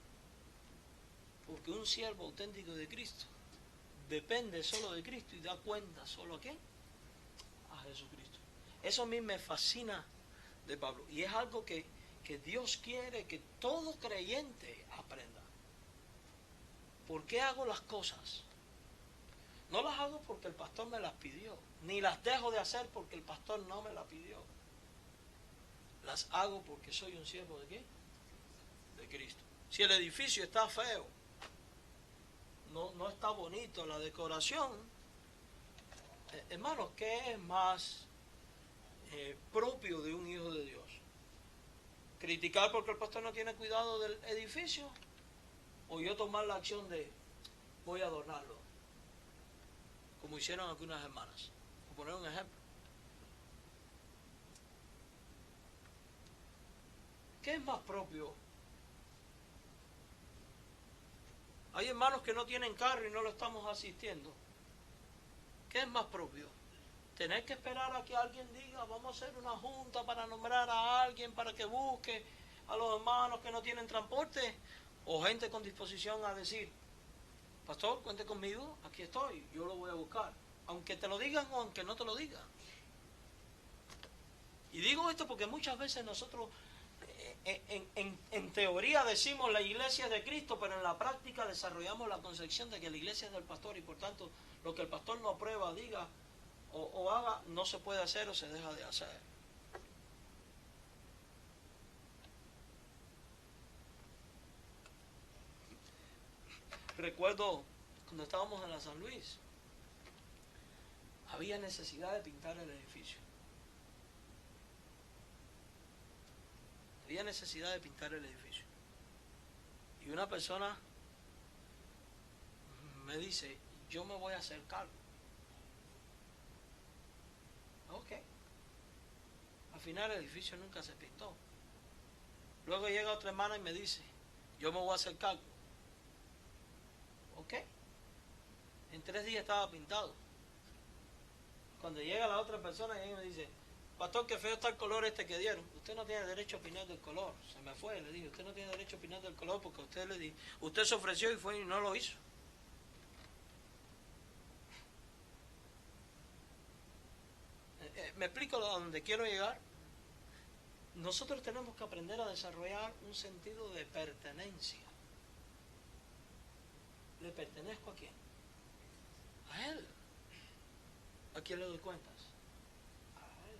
Porque un siervo auténtico de Cristo depende solo de Cristo y da cuenta solo a quién, a Jesucristo. Eso a mí me fascina de Pablo y es algo que Dios quiere que todo creyente aprenda. ¿Por qué hago las cosas? No las hago porque el pastor me las pidió, ni las dejo de hacer porque el pastor no me las pidió. Las hago porque soy un siervo ¿de qué? De Cristo. Si el edificio está feo, no está bonito, la decoración, hermanos, ¿qué es más propio de un hijo de Dios? ¿Criticar porque el pastor no tiene cuidado del edificio? ¿O yo tomar la acción de voy a adornarlo? Como hicieron algunas hermanas. Por poner un ejemplo. ¿Qué es más propio? Hay hermanos que no tienen carro y no lo estamos asistiendo. ¿Qué es más propio? ¿Tener que esperar a que alguien diga vamos a hacer una junta para nombrar a alguien para que busque a los hermanos que no tienen transporte? ¿O gente con disposición a decir, pastor, cuente conmigo, aquí estoy, yo lo voy a buscar? Aunque te lo digan o aunque no te lo digan. Y digo esto porque muchas veces nosotros en teoría decimos la iglesia es de Cristo, pero en la práctica desarrollamos la concepción de que la iglesia es del pastor y por tanto lo que el pastor no aprueba, diga o haga, no se puede hacer o se deja de hacer. Recuerdo cuando estábamos en la San Luis, había necesidad de pintar el edificio. Había necesidad de pintar el edificio. Y una persona me dice, yo me voy a hacer cargo. Ok. Al final el edificio nunca se pintó. Luego llega otra hermana y me dice, yo me voy a hacer cargo. Ok. En 3 días estaba pintado. Cuando llega la otra persona y me dice, pastor, qué feo está el color este que dieron. Usted no tiene derecho a opinar del color. Se me fue, le dije, usted no tiene derecho a opinar del color porque usted se ofreció y fue y no lo hizo. ¿Me explico a dónde quiero llegar? Nosotros tenemos que aprender a desarrollar un sentido de pertenencia. ¿Le pertenezco a quién? A Él. ¿A quién le doy cuentas? A Él.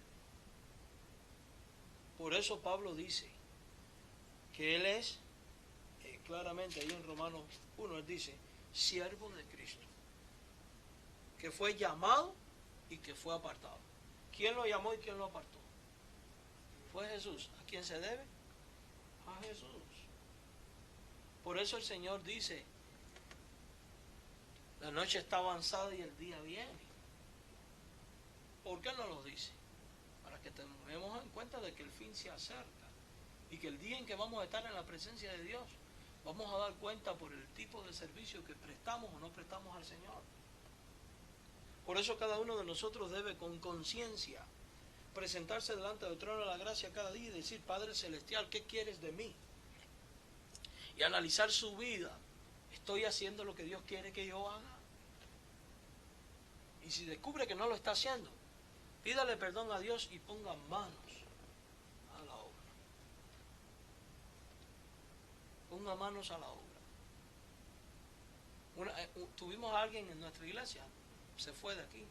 Por eso Pablo dice que Él es, claramente ahí en Romanos 1, Él dice, siervo de Cristo. Que fue llamado y que fue apartado. ¿Quién lo llamó y quién lo apartó? Fue Jesús. ¿A quién se debe? A Jesús. Por eso el Señor dice, la noche está avanzada y el día viene. ¿Por qué no lo dice? Para que tengamos en cuenta de que el fin se acerca y que el día en que vamos a estar en la presencia de Dios, vamos a dar cuenta por el tipo de servicio que prestamos o no prestamos al Señor. Por eso cada uno de nosotros debe con conciencia presentarse delante del trono de la gracia cada día y decir, Padre Celestial, ¿qué quieres de mí? Y analizar su vida. ¿Estoy haciendo lo que Dios quiere que yo haga? Y si descubre que no lo está haciendo, pídale perdón a Dios y ponga manos a la obra. Ponga manos a la obra. Tuvimos a alguien en nuestra iglesia, se fue de aquí.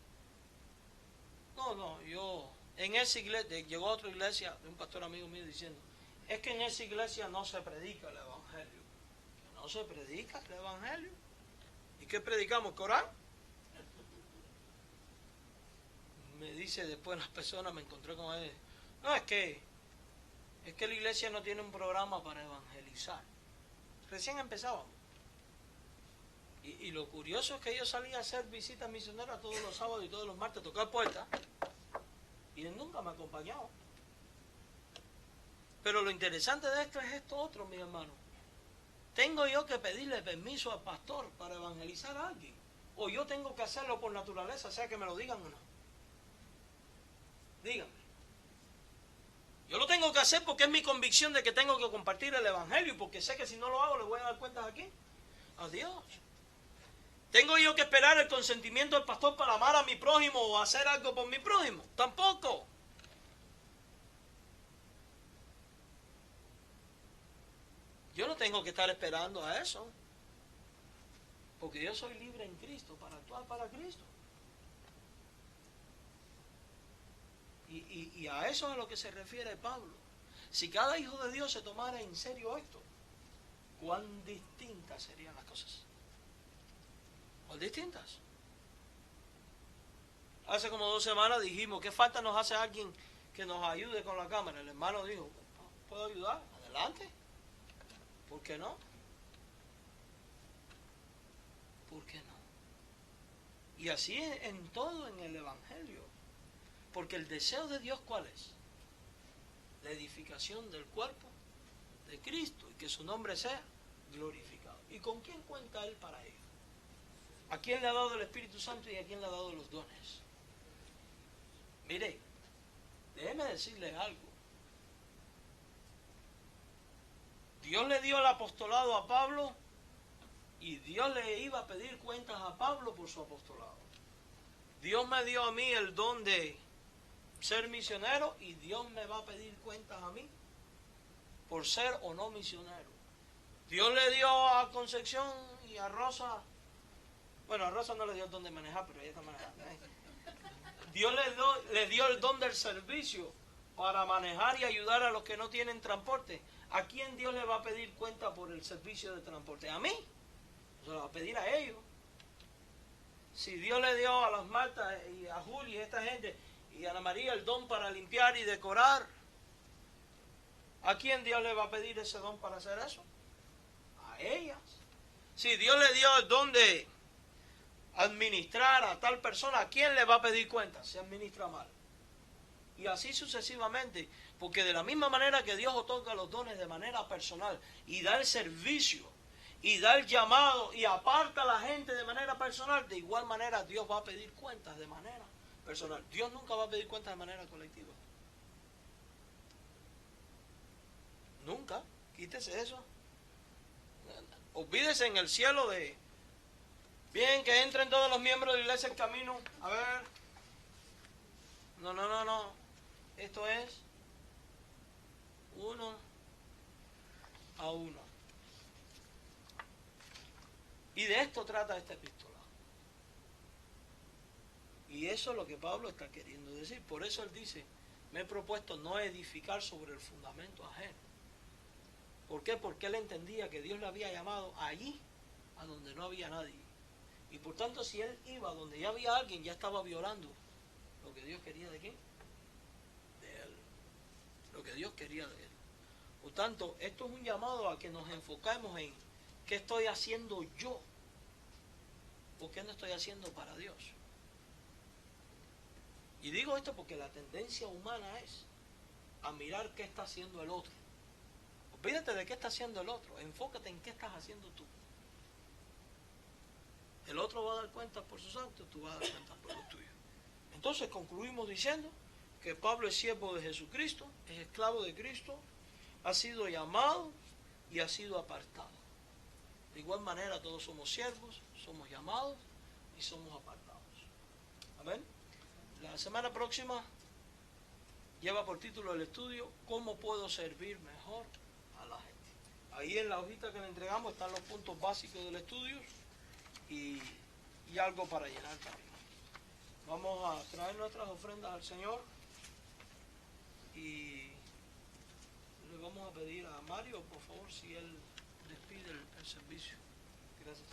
En esa iglesia, llegó a otra iglesia, de un pastor amigo mío diciendo, es que en esa iglesia no se predica el evangelio. ¿Que no se predica el evangelio? ¿Y qué predicamos? ¿Corán? Me dice después las personas, me encontré con él, no, es que la iglesia no tiene un programa para evangelizar. Recién empezábamos. Y lo curioso es que yo salía a hacer visitas misioneras todos los sábados y todos los martes, a tocar puertas, y él nunca me acompañaba. Pero lo interesante de esto es esto otro, mi hermano. ¿Tengo yo que pedirle permiso al pastor para evangelizar a alguien? ¿O yo tengo que hacerlo por naturaleza, sea que me lo digan o no? Díganme. Yo lo tengo que hacer porque es mi convicción de que tengo que compartir el evangelio y porque sé que si no lo hago le voy a dar cuentas aquí. A Dios. ¿Tengo yo que esperar el consentimiento del pastor para amar a mi prójimo o hacer algo por mi prójimo? Tampoco. Yo no tengo que estar esperando a eso. Porque yo soy libre en Cristo para actuar para Cristo. Y a eso es a lo que se refiere Pablo. Si cada hijo de Dios se tomara en serio esto, ¿cuán distintas serían las cosas? ¿Cuán distintas? Hace como 2 semanas dijimos, ¿qué falta nos hace alguien que nos ayude con la cámara? El hermano dijo, ¿puedo ayudar? Adelante. ¿Por qué no? ¿Por qué no? Y así es en todo en el Evangelio. Porque el deseo de Dios, ¿cuál es? La edificación del cuerpo de Cristo y que su nombre sea glorificado. ¿Y con quién cuenta Él para ello? ¿A quién le ha dado el Espíritu Santo y a quién le ha dado los dones? Mire, déjeme decirles algo. Dios le dio el apostolado a Pablo y Dios le iba a pedir cuentas a Pablo por su apostolado. Dios me dio a mí el don de ser misionero y Dios me va a pedir cuentas a mí por ser o no misionero. Dios le dio a Concepción y a Rosa, bueno, a Rosa no le dio el don de manejar, pero ella está manejando. Dios le dio el don del servicio para manejar y ayudar a los que no tienen transporte. ¿A quién Dios le va a pedir cuenta por el servicio de transporte? ¿A mí? Se lo va a pedir a ellos. Si Dios le dio a las Marta y a Julia y a esta gente y a Ana María el don para limpiar y decorar, ¿a quién Dios le va a pedir ese don para hacer eso? A ellas. Si Dios le dio el don de administrar a tal persona, ¿a quién le va a pedir cuentas? Se administra mal. Y así sucesivamente, porque de la misma manera que Dios otorga los dones de manera personal y da el servicio y da el llamado y aparta a la gente de manera personal, de igual manera Dios va a pedir cuentas de manera personal. Dios nunca va a pedir cuentas de manera colectiva. Nunca. Quítese eso. Olvídese en el cielo de... Bien, que entren todos los miembros de la iglesia en camino. A ver. No. Esto es uno a uno. Y de esto trata esta epístola. Y eso es lo que Pablo está queriendo decir. Por eso él dice, me he propuesto no edificar sobre el fundamento ajeno. ¿Por qué? Porque él entendía que Dios le había llamado allí, a donde no había nadie. Y por tanto, si él iba donde ya había alguien, ya estaba violando lo que Dios quería de quién. De él. Lo que Dios quería de él. Por tanto, esto es un llamado a que nos enfoquemos en qué estoy haciendo yo. ¿Por qué no estoy haciendo para Dios? Y digo esto porque la tendencia humana es a mirar qué está haciendo el otro. Olvídate de qué está haciendo el otro. Enfócate en qué estás haciendo tú. El otro va a dar cuenta por sus actos, tú vas a dar cuenta por los tuyos. Entonces concluimos diciendo que Pablo es siervo de Jesucristo, es esclavo de Cristo, ha sido llamado y ha sido apartado. De igual manera todos somos siervos, somos llamados y somos apartados. Amén. La semana próxima lleva por título el estudio ¿Cómo puedo servir mejor a la gente? Ahí en la hojita que le entregamos están los puntos básicos del estudio y algo para llenar también. Vamos a traer nuestras ofrendas al Señor y le vamos a pedir a Mario, por favor, si él despide el servicio. Gracias.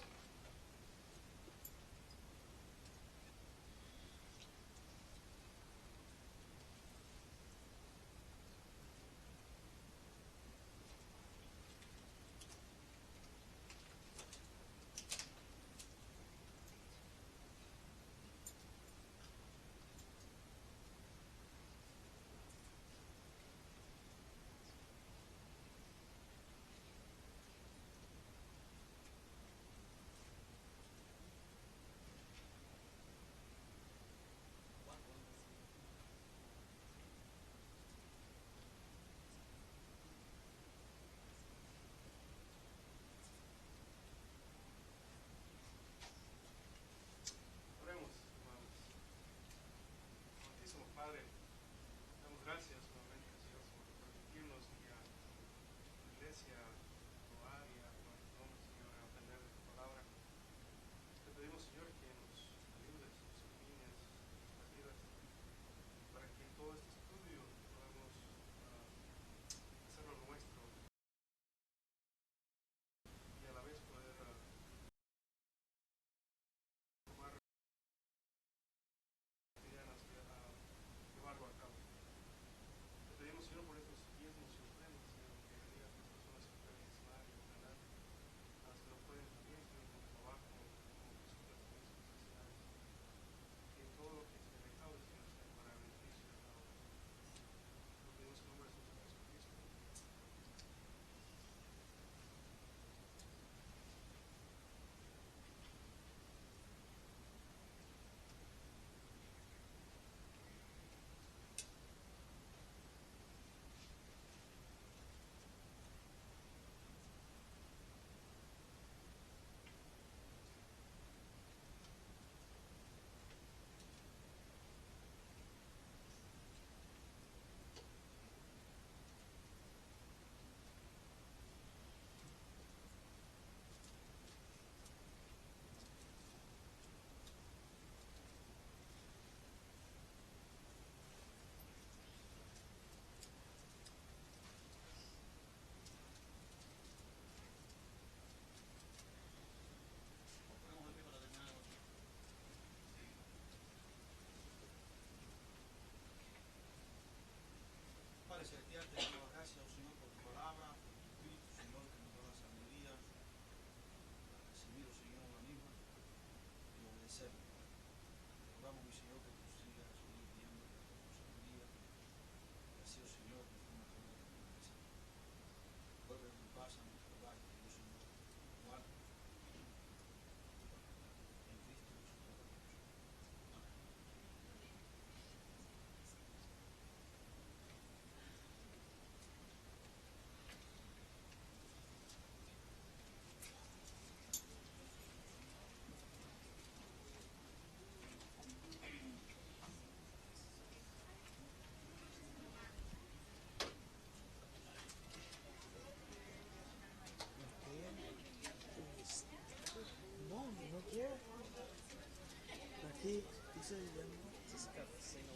¿Qué? Eso se llama...